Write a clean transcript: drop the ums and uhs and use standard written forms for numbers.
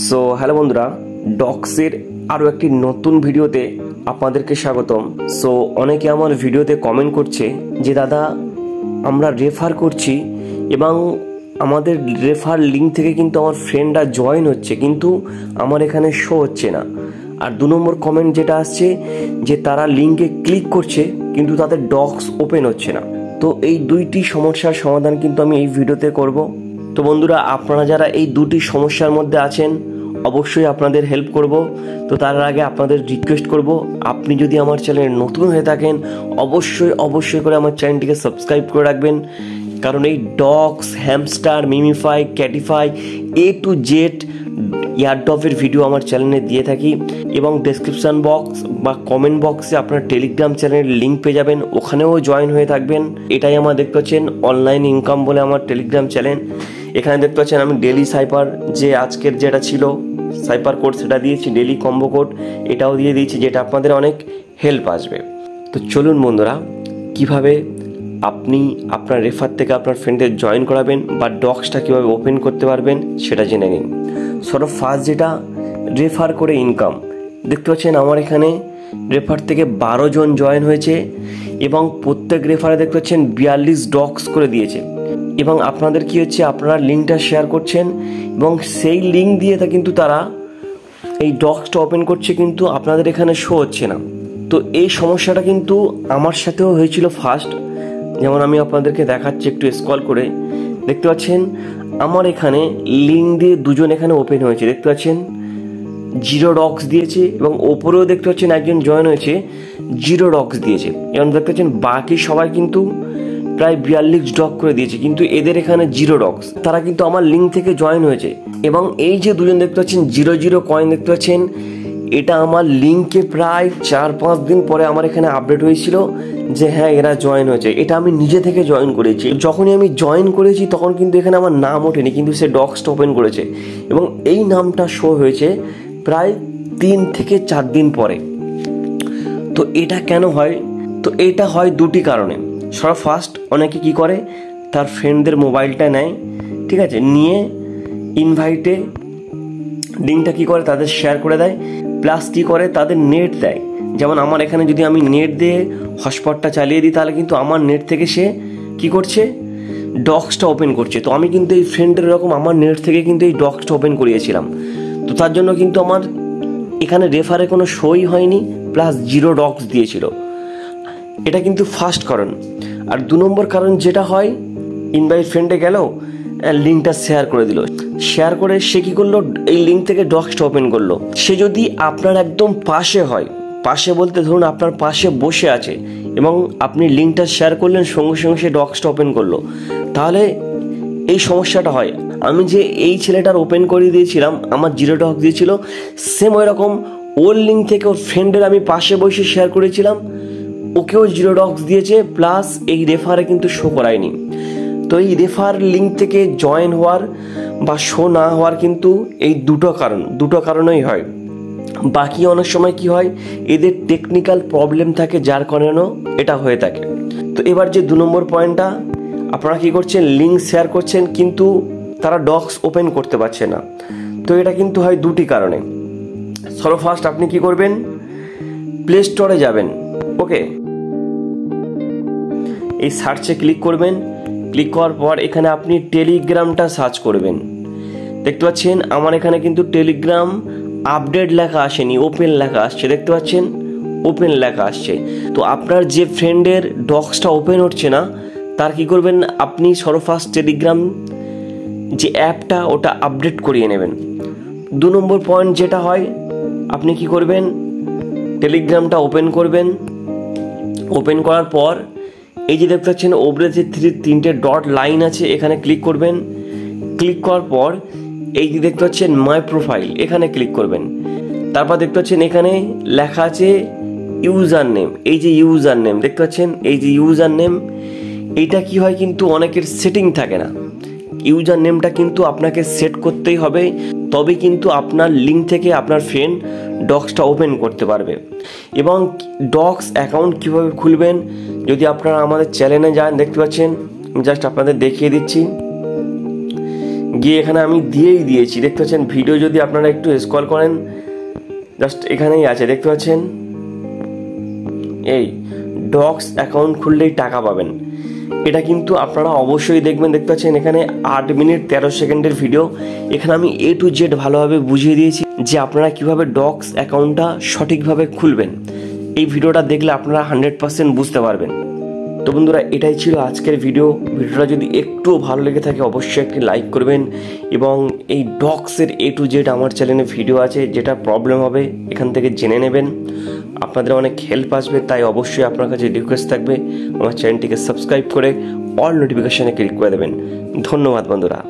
So hello বন্ধুরা, ডক্সের আরও একটি নতুন ভিডিওতে আপনাদেরকে স্বাগতম। সো অনেকে আমার ভিডিওতে কমেন্ট করছে যে দাদা আমরা রেফার করছি এবং আমাদের রেফার লিঙ্ক থেকে কিন্তু আমার ফ্রেন্ডরা জয়েন হচ্ছে, কিন্তু আমার এখানে শো হচ্ছে না। আর 2 নম্বর কমেন্ট যেটা আসছে যে তারা লিঙ্কে ক্লিক করছে কিন্তু তাদের ডক্স ওপেন হচ্ছে না। তো এই দুইটি সমস্যার সমাধান কিন্তু আমি এই ভিডিওতে করব। তো বন্ধুরা, আপনারা যারা এই দুটি সমস্যার মধ্যে আছেন অবশ্যই আপনাদের হেল্প করব। তো তার আগে আপনাদের রিকোয়েস্ট করব, আপনি যদি আমার চ্যানেলে নতুন হয়ে থাকেন অবশ্যই করে আমার চ্যানেলটিকে সাবস্ক্রাইব করে রাখবেন, কারণ এই dogs, hamster, mimify, catify A to Z ইয়ারডপের ভিডিও আমার চ্যানেলে দিয়ে থাকি। এবং ডেসক্রিপশন বক্স বা কমেন্ট বক্সে আপনার টেলিগ্রাম চ্যানেলের লিঙ্ক পেয়ে যাবেন, ওখানেও জয়েন হয়ে থাকবেন। এটাই আমার দেখতে পাচ্ছেন অনলাইন ইনকাম বলে আমার টেলিগ্রাম চ্যানেল। এখানে দেখতে পাচ্ছেন আমি ডেলি সাইপার, যে আজকের যেটা ছিল সাইপার কোড সেটা দিয়েছি, ডেলি কম্বো কোড এটাও দিয়ে দিয়েছি, যেটা আপনাদের অনেক হেল্প আসবে। তো চলুন বন্ধুরা, কিভাবে আপনি আপনার রেফার থেকে আপনার ফ্রেন্ডদের জয়েন করাবেন বা ডক্সটা কীভাবে ওপেন করতে পারবেন সেটা জেনে নিন। ফার্স্ট যেটা রেফার করে ইনকাম, দেখতে পাচ্ছেন আমার এখানে রেফার থেকে 12 জন জয়েন হয়েছে এবং প্রত্যেক রেফারে দেখতে পাচ্ছেন 42 ডক্স করে দিয়েছে। এবং আপনাদের কি হচ্ছে, আপনারা লিঙ্কটা শেয়ার করছেন এবং সেই লিঙ্ক দিয়ে কিন্তু তারা এই ডক্সটা ওপেন করছে, কিন্তু আপনাদের এখানে শো হচ্ছে না। তো এই সমস্যাটা কিন্তু আমার সাথেও হয়েছিল ফার্স্ট। যেমন আমি আপনাদেরকে দেখাচ্ছি, একটু স্ক্রল করে দেখতে পাচ্ছেন আমার এখানে লিঙ্ক দিয়ে 2 জন এখানে ওপেন হয়েছে, দেখতে পাচ্ছেন 0 ডক্স দিয়েছে এবং ওপরেও দেখতে পাচ্ছেন একজন জয়েন হয়েছে 0 ডক্স দিয়েছে। এবং দেখতে পাচ্ছেন বাকি সবাই কিন্তু প্রায় 42 ডক করে দিয়েছে, কিন্তু এদের এখানে 0 ডক্স। তারা কিন্তু আমার লিঙ্ক থেকে জয়েন হয়েছে। এবং এই যে 2 জন দেখতে পাচ্ছেন 0 কয়েন দেখতে পাচ্ছেন, এটা আমার লিঙ্কে প্রায় 4-5 দিন পরে আমার এখানে আপডেট হয়েছিল যে হ্যাঁ এরা জয়েন হয়েছে। এটা আমি নিজে থেকে জয়েন করেছি। যখনই আমি জয়েন করেছি তখন কিন্তু এখানে আমার নাম ওঠেনি, কিন্তু সে ডক্সটা ওপেন করেছে এবং এই নামটা শো হয়েছে প্রায় 3 থেকে 4 দিন পরে। তো এটা কেন হয়? তো এটা হয় 2টি কারণে। ফার্স্ট, অনেকে কি করে তার ফ্রেন্ডদের মোবাইলটা নেয়, ঠিক আছে, নিয়ে ইনভাইটে লিঙ্কটা কি করে তাদের শেয়ার করে দেয়, প্লাস কি করে তাদের নেট দেয়। যেমন আমার এখানে যদি আমি নেট দিয়ে হটস্পটটা চালিয়ে দিই তাহলে কিন্তু আমার নেট থেকে সে কি করছে, ডক্সটা ওপেন করছে। তো আমি কিন্তু এই ফ্রেন্ডের এরকম আমার নেট থেকে কিন্তু এই ডক্সটা ওপেন করিয়েছিলাম। তো তার জন্য কিন্তু আমার এখানে রেফারে কোনো শোই হয়নি, প্লাস 0 ডক্স দিয়েছিল। এটা কিন্তু ফার্স্ট কারণ। আর 2 নম্বর কারণ যেটা হয়, ইনভাইট ফ্রেন্ডে গেল, লিঙ্কটা শেয়ার করে দিল, শেয়ার করে সে কি করলো, এই লিঙ্ক থেকে ডক্সটা ওপেন করলো। সে যদি আপনার একদম পাশে হয়, পাশে বলতে ধরুন আপনার পাশে বসে আছে এবং আপনি লিঙ্কটা শেয়ার করলেন, সঙ্গে সঙ্গে সে ডক্সটা ওপেন করলো, তাহলে এই সমস্যাটা হয়। আমি যে এই ছেলেটার ওপেন করে দিয়েছিলাম, আমার 0 ডক্স দিয়েছিল, সেম ওই রকম ওর লিঙ্ক থেকে ওর ফ্রেন্ডের আমি পাশে বসে শেয়ার করেছিলাম, ওকেও 0 ডক্স দিয়েছে, প্লাস এই রেফারে কিন্তু শো করায়নি। তো এই রেফার লিঙ্ক থেকে জয়েন হওয়ার বা শো না হওয়ার কিন্তু এই দুটো কারণেই হয়। বাকি অনেক সময় কি হয়, এদের টেকনিক্যাল প্রবলেম থাকে যার কারণেও এটা হয়ে থাকে। তো এবার যে 2 নম্বর পয়েন্টটা, আপনারা কি করছেন, লিঙ্ক শেয়ার করছেন কিন্তু তারা ডক্স ওপেন করতে পারছে না। তো এটা কিন্তু হয় 2টি কারণে। ফার্স্ট আপনি কি করবেন, প্লে স্টোরে যাবেন, ওকে, এই সার্চে ক্লিক করবেন। ক্লিক করার পর এখানে আপনি টেলিগ্রামটা সার্চ করবেন। দেখতে পাচ্ছেন আমার এখানে কিন্তু টেলিগ্রাম আপডেট লেখা আসেনি, ওপেন লেখা আসছে, দেখতে পাচ্ছেন ওপেন লেখা আসছে। তো আপনার যে ফ্রেন্ডের ডক্সটা ওপেন হচ্ছে না তার কি করবেন, আপনি ফার্স্ট টেলিগ্রাম যে অ্যাপটা ওটা আপডেট করিয়ে নেবেন। 2 নম্বর পয়েন্ট যেটা হয়, আপনি কি করবেন, টেলিগ্রামটা ওপেন করবেন। ওপেন করার পর এই যে দেখতে পাচ্ছেন ওপরে যে 3টে ডট লাইন আছে, এখানে ক্লিক করবেন। ক্লিক করার পর এই যে দেখতে পাচ্ছেন মাই প্রোফাইল, এখানে ক্লিক করবেন। তারপর দেখতে পাচ্ছেন এখানে লেখা আছে ইউজার নেম। এই যে ইউজার নেম দেখতে পাচ্ছেন, এই যে ইউজার নেম, এইটা কি হয় কিন্তু অনেকের সেটিং থাকে না। ইউজার নেমটা কিন্তু আপনাকে সেট করতেই হবে, তবে কিন্তু আপনার লিঙ্ক থেকে আপনার ফ্রেন্ড ডক্সটা ওপেন করতে পারবে। এবং ডক্স অ্যাকাউন্ট কীভাবে খুলবেন, যদি আপনারা আমাদের চ্যানেলে যান, দেখতে পাচ্ছেন জাস্ট আপনাদের দেখিয়ে দিচ্ছি, গিয়ে এখানে আমি দিয়েছি, দেখতে পাচ্ছেন। ভিডিও যদি আপনারা একটু স্ক্রল করেন, জাস্ট এখানেই আছে, দেখতে পাচ্ছেন। এই ডক্স অ্যাকাউন্ট খুললেই টাকা পাবেন, এটা কিন্তু আপনারা অবশ্যই দেখবেন। দেখতে পাচ্ছেন এখানে 8 মিনিট 13 সেকেন্ডের ভিডিও। এখানে আমি A to Z ভালোভাবে বুঝিয়ে দিয়েছি যে আপনারা কিভাবে ডক্স অ্যাকাউন্টটা সঠিকভাবে খুলবেন। এই ভিডিওটা দেখলে আপনারা 100% বুঝতে পারবেন। তো বন্ধুরা, এটাই ছিল আজকের ভিডিওটা যদি একটু ভালো লেগে থাকে অবশ্যই একটি লাইক করবেন, এবং এই ডক্সের A to Z আমার চ্যানেলে ভিডিও আছে, যেটা প্রবলেম হবে এখান থেকে জেনে নেবেন, আপনাদের অনেক হেল্প আসবে। তাই অবশ্যই আপনার কাছে রিকোয়েস্ট থাকবে আমার চ্যানেলটিকে সাবস্ক্রাইব করে অল নোটিফিকেশানে ক্লিক করে দেবেন। ধন্যবাদ বন্ধুরা।